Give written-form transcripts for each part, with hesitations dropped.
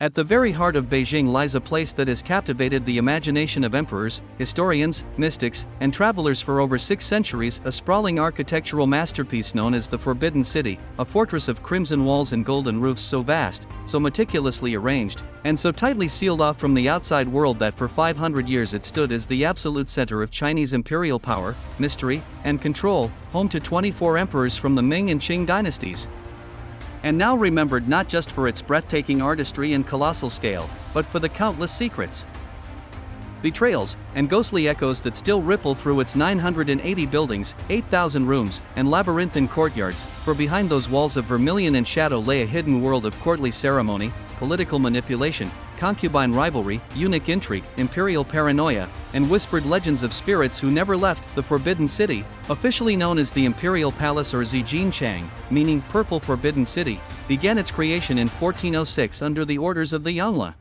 At the very heart of Beijing lies a place that has captivated the imagination of emperors, historians, mystics, and travelers for over 6 centuries, a sprawling architectural masterpiece known as the Forbidden City, a fortress of crimson walls and golden roofs so vast, so meticulously arranged, and so tightly sealed off from the outside world that for 500 years it stood as the absolute center of Chinese imperial power, mystery, and control, home to 24 emperors from the Ming and Qing dynasties. And now remembered not just for its breathtaking artistry and colossal scale, but for the countless secrets, betrayals, and ghostly echoes that still ripple through its 980 buildings, 8,000 rooms, and labyrinthine courtyards, for behind those walls of vermilion and shadow lay a hidden world of courtly ceremony, political manipulation, concubine rivalry, eunuch intrigue, imperial paranoia, and whispered legends of spirits who never left. The Forbidden City, officially known as the Imperial Palace or Chang, meaning Purple Forbidden City, began its creation in 1406 under the orders of the Yongle,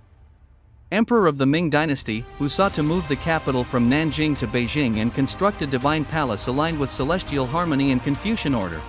Emperor of the Ming Dynasty, who sought to move the capital from Nanjing to Beijing and construct a divine palace aligned with celestial harmony and Confucian order.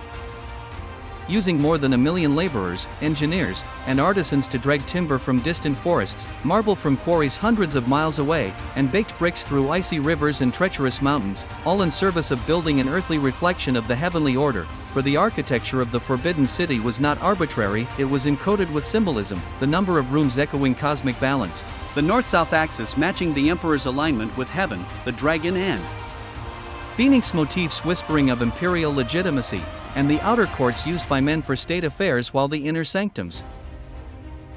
Using more than 1 million laborers, engineers, and artisans to drag timber from distant forests, marble from quarries hundreds of miles away, and baked bricks through icy rivers and treacherous mountains, all in service of building an earthly reflection of the heavenly order. For the architecture of the Forbidden City was not arbitrary, it was encoded with symbolism, the number of rooms echoing cosmic balance, the north-south axis matching the emperor's alignment with heaven, the dragon and phoenix motifs whispering of imperial legitimacy, and the outer courts used by men for state affairs while the inner sanctums,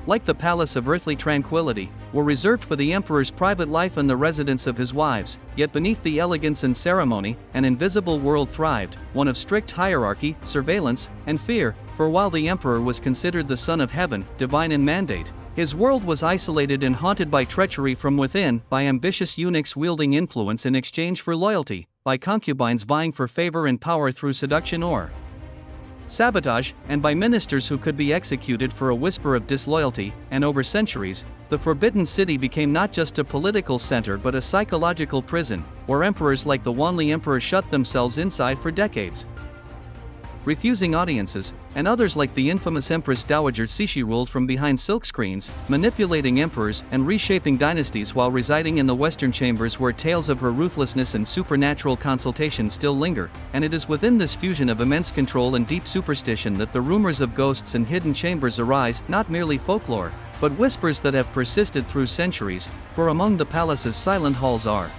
like the palace of earthly tranquility, were reserved for the emperor's private life and the residence of his wives. Yet beneath the elegance and ceremony, an invisible world thrived, one of strict hierarchy, surveillance, and fear, for while the emperor was considered the son of heaven, divine in mandate, his world was isolated and haunted by treachery from within, by ambitious eunuchs wielding influence in exchange for loyalty, by concubines vying for favor and power through seduction or sabotage, and by ministers who could be executed for a whisper of disloyalty. And over centuries, the Forbidden City became not just a political center but a psychological prison, where emperors like the Wanli Emperor shut themselves inside for decades, refusing audiences, and others like the infamous Empress Dowager Cixi ruled from behind silkscreens, manipulating emperors and reshaping dynasties while residing in the western chambers where tales of her ruthlessness and supernatural consultation still linger. And it is within this fusion of immense control and deep superstition that the rumors of ghosts and hidden chambers arise, not merely folklore, but whispers that have persisted through centuries, for among the palace's silent halls are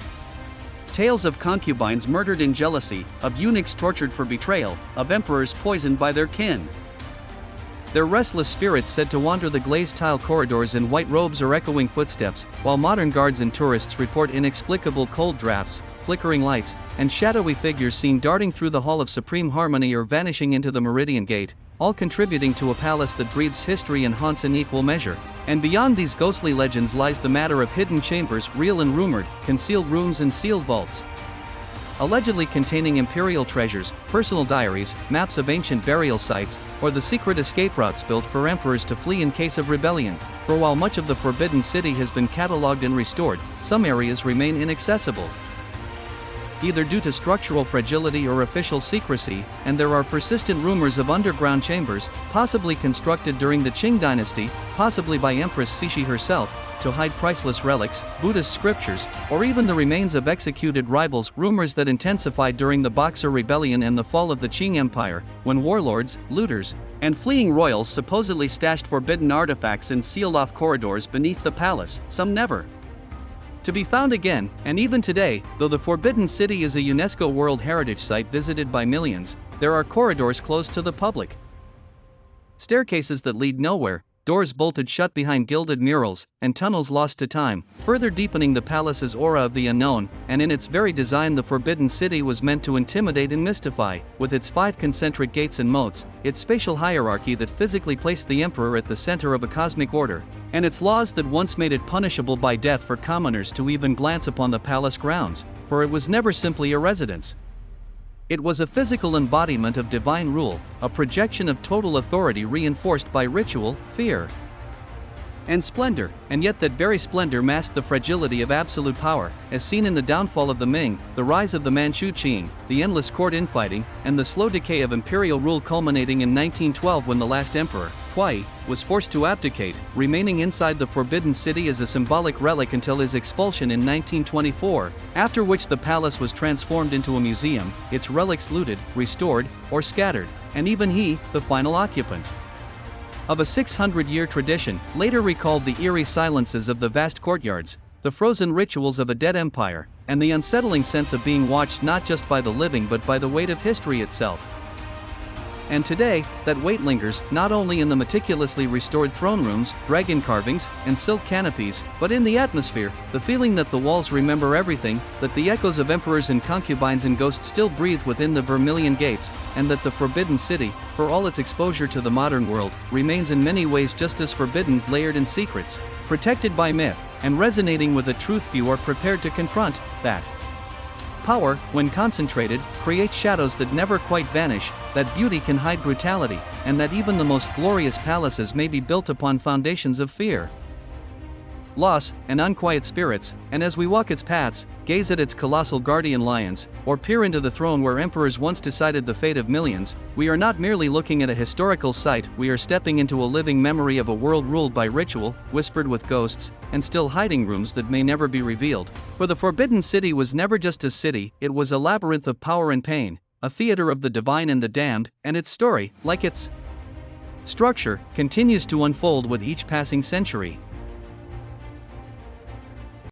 tales of concubines murdered in jealousy, of eunuchs tortured for betrayal, of emperors poisoned by their kin, their restless spirits said to wander the glazed tile corridors in white robes or echoing footsteps, while modern guards and tourists report inexplicable cold drafts, flickering lights, and shadowy figures seen darting through the Hall of Supreme Harmony or vanishing into the Meridian Gate, all contributing to a palace that breathes history and haunts in equal measure. And beyond these ghostly legends lies the matter of hidden chambers, real and rumored, concealed rooms and sealed vaults, allegedly containing imperial treasures, personal diaries, maps of ancient burial sites, or the secret escape routes built for emperors to flee in case of rebellion. For while much of the Forbidden City has been catalogued and restored, some areas remain inaccessible, either due to structural fragility or official secrecy, and there are persistent rumors of underground chambers, possibly constructed during the Qing dynasty, possibly by Empress Cixi herself, to hide priceless relics, Buddhist scriptures, or even the remains of executed rivals. Rumors that intensified during the Boxer Rebellion and the fall of the Qing Empire, when warlords, looters, and fleeing royals supposedly stashed forbidden artifacts in sealed-off corridors beneath the palace, some never to be found again. And even today, though the Forbidden City is a UNESCO World Heritage Site visited by millions, there are corridors closed to the public, staircases that lead nowhere, doors bolted shut behind gilded murals, and tunnels lost to time, further deepening the palace's aura of the unknown. And in its very design, the Forbidden City was meant to intimidate and mystify, with its 5 concentric gates and moats, its spatial hierarchy that physically placed the emperor at the center of a cosmic order, and its laws that once made it punishable by death for commoners to even glance upon the palace grounds, for it was never simply a residence. It was a physical embodiment of divine rule, a projection of total authority reinforced by ritual, fear, and splendor. And yet that very splendor masked the fragility of absolute power, as seen in the downfall of the Ming, the rise of the Manchu Qing, the endless court infighting, and the slow decay of imperial rule culminating in 1912 when the last emperor, Huai, was forced to abdicate, remaining inside the Forbidden City as a symbolic relic until his expulsion in 1924, after which the palace was transformed into a museum, its relics looted, restored, or scattered, and even he, the final occupant of a 600-year tradition, later recalled the eerie silences of the vast courtyards, the frozen rituals of a dead empire, and the unsettling sense of being watched not just by the living but by the weight of history itself. And today, that weight lingers, not only in the meticulously restored throne rooms, dragon carvings, and silk canopies, but in the atmosphere, the feeling that the walls remember everything, that the echoes of emperors and concubines and ghosts still breathe within the vermilion gates, and that the Forbidden City, for all its exposure to the modern world, remains in many ways just as forbidden, layered in secrets, protected by myth, and resonating with a truth few are prepared to confront, that power, when concentrated, creates shadows that never quite vanish, that beauty can hide brutality, and that even the most glorious palaces may be built upon foundations of fear, loss, and unquiet spirits. And as we walk its paths, gaze at its colossal guardian lions, or peer into the throne where emperors once decided the fate of millions, we are not merely looking at a historical site, we are stepping into a living memory of a world ruled by ritual, whispered with ghosts, and still hiding rooms that may never be revealed. For the Forbidden City was never just a city, it was a labyrinth of power and pain, a theater of the divine and the damned, and its story, like its structure, continues to unfold with each passing century.